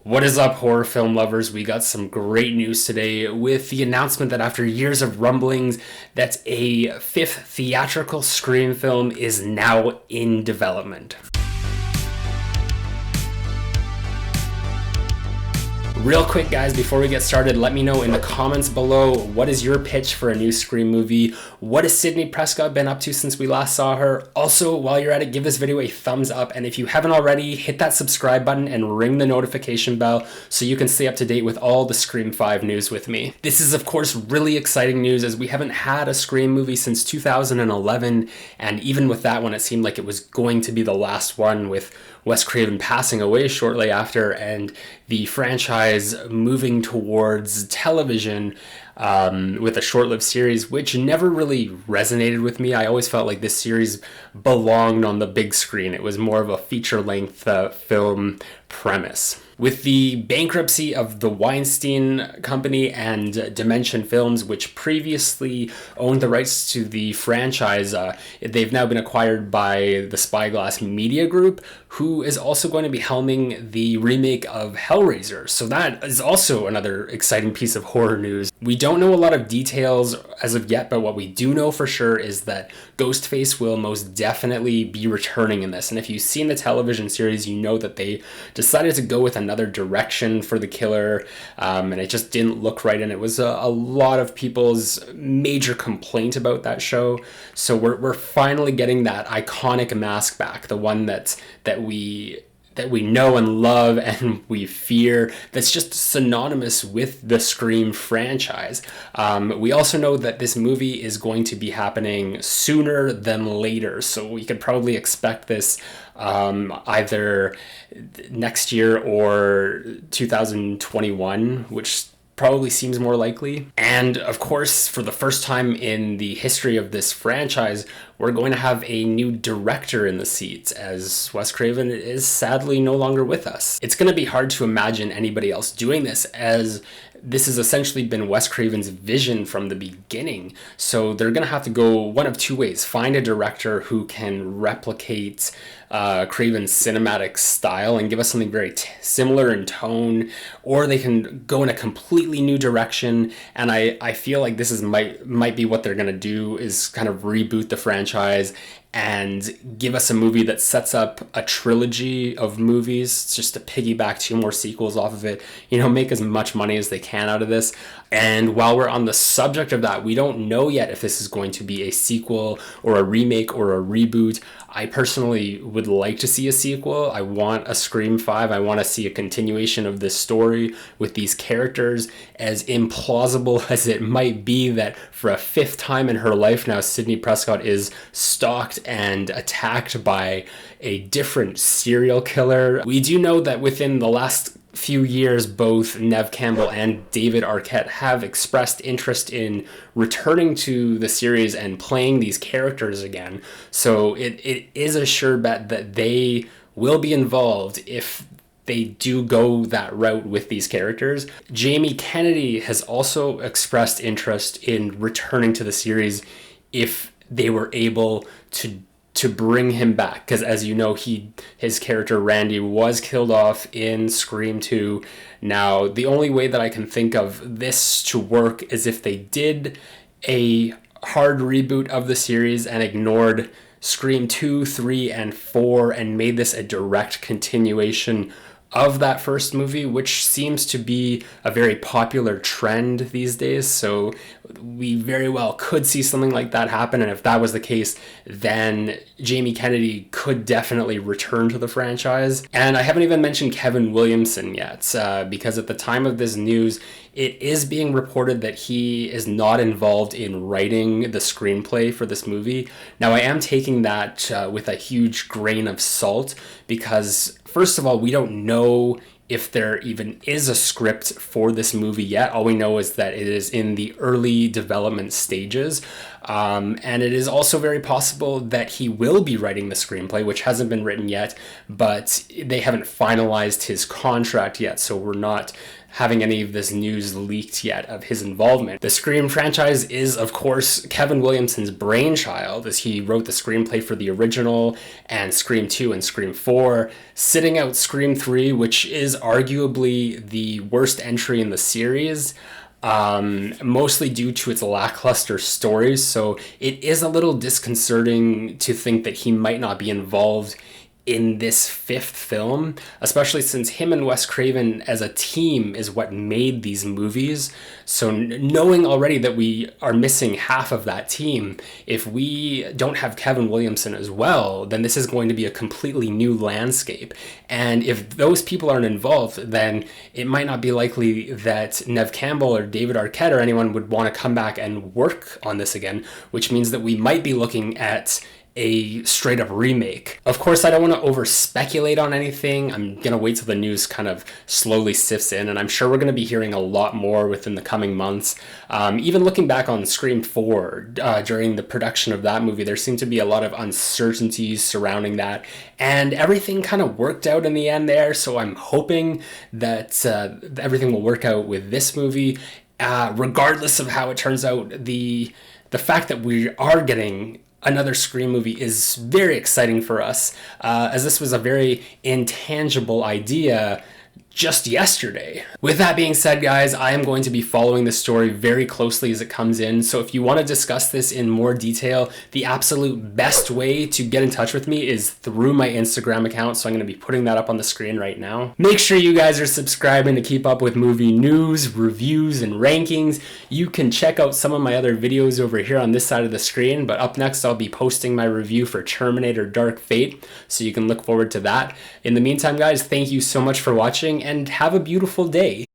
What is up, horror film lovers? We got some great news today with the announcement that after years of rumblings, that a fifth theatrical Scream film is now in development. Real quick, guys, before we get started, let me know in the comments below, what is your pitch for a new Scream movie? What has Sidney Prescott been up to since we last saw her? Also, while you're at it, give this video a thumbs up, and if you haven't already, hit that subscribe button and ring the notification bell so you can stay up to date with all the Scream 5 news with me. This is, of course, really exciting news as we haven't had a Scream movie since 2011, and even with that one, it seemed like it was going to be the last one, with Wes Craven passing away shortly after and the franchise moving towards television with a short-lived series, which never really resonated with me. I always felt like this series belonged on the big screen. It was more of a feature-length film premise. With the bankruptcy of the Weinstein Company and Dimension Films, which previously owned the rights to the franchise, they've now been acquired by the Spyglass Media Group, who is also going to be helming the remake of Hellraiser. So that is also another exciting piece of horror news. We don't know a lot of details as of yet, but what we do know for sure is that Ghostface will most definitely be returning in this. And if you've seen the television series, you know that they decided to go with another direction for the killer, and it just didn't look right, and it was a lot of people's major complaint about that show. So we're finally getting that iconic mask back, the one that we know and love and we fear, that's just synonymous with the Scream franchise. We also know that this movie is going to be happening sooner than later, so we could probably expect this either next year or 2021, which probably seems more likely. And of course, for the first time in the history of this franchise, we're going to have a new director in the seats, as Wes Craven is sadly no longer with us. It's going to be hard to imagine anybody else doing this, as this has essentially been Wes Craven's vision from the beginning. So they're going to have to go one of two ways: find a director who can replicate Craven's cinematic style and give us something very similar in tone, or they can go in a completely new direction. And I feel like this might be what they're going to do, is kind of reboot the franchise and give us a movie that sets up a trilogy of movies just to piggyback two more sequels off of it, make as much money as they can out of this. And while we're on the subject of that, we don't know yet if this is going to be a sequel or a remake or a reboot. I personally would like to see a sequel. I want a Scream 5. I want to see a continuation of this story with these characters. As implausible as it might be that for a fifth time in her life now, Sidney Prescott is stalked and attacked by a different serial killer. We do know that within the last few years, both Neve Campbell and David Arquette have expressed interest in returning to the series and playing these characters again. So it is a sure bet that they will be involved if they do go that route with these characters. Jamie Kennedy has also expressed interest in returning to the series if they were able to bring him back, because as you know, his character Randy was killed off in Scream 2. Now, the only way that I can think of this to work is if they did a hard reboot of the series and ignored Scream 2, 3, and 4 and made this a direct continuation of that first movie, which seems to be a very popular trend these days. So we very well could see something like that happen. And if that was the case, then Jamie Kennedy could definitely return to the franchise. And I haven't even mentioned Kevin Williamson yet, because at the time of this news, it is being reported that he is not involved in writing the screenplay for this movie. Now, I am taking that with a huge grain of salt, because first of all, we don't know if there even is a script for this movie yet. All we know is that it is in the early development stages. And it is also very possible that he will be writing the screenplay, which hasn't been written yet, but they haven't finalized his contract yet. So we're not having any of this news leaked yet of his involvement. The Scream franchise is, of course, Kevin Williamson's brainchild, as he wrote the screenplay for the original and Scream 2 and Scream 4, sitting out Scream 3, which is arguably the worst entry in the series. Mostly due to its lackluster stories, so it is a little disconcerting to think that he might not be involved in this fifth film, especially since him and Wes Craven as a team is what made these movies. So knowing already that we are missing half of that team, if we don't have Kevin Williamson as well, then this is going to be a completely new landscape. And if those people aren't involved, then it might not be likely that Neve Campbell or David Arquette or anyone would want to come back and work on this again, which means that we might be looking at a straight up remake. Of course, I don't want to over speculate on anything. I'm going to wait till the news kind of slowly sifts in, and I'm sure we're going to be hearing a lot more within the coming months. Even looking back on Scream 4, during the production of that movie, there seemed to be a lot of uncertainties surrounding that, and everything kind of worked out in the end there, so I'm hoping that everything will work out with this movie. Regardless of how it turns out, the fact that we are getting another Scream movie is very exciting for us, as this was a very intangible idea just yesterday. With that being said, guys, I am going to be following this story very closely as it comes in, so if you want to discuss this in more detail, the absolute best way to get in touch with me is through my Instagram account, so I'm going to be putting that up on the screen right now. Make sure you guys are subscribing to keep up with movie news, reviews, and rankings. You can check out some of my other videos over here on this side of the screen, but up next I'll be posting my review for Terminator Dark Fate, so you can look forward to that. In the meantime, guys, thank you so much for watching, and have a beautiful day.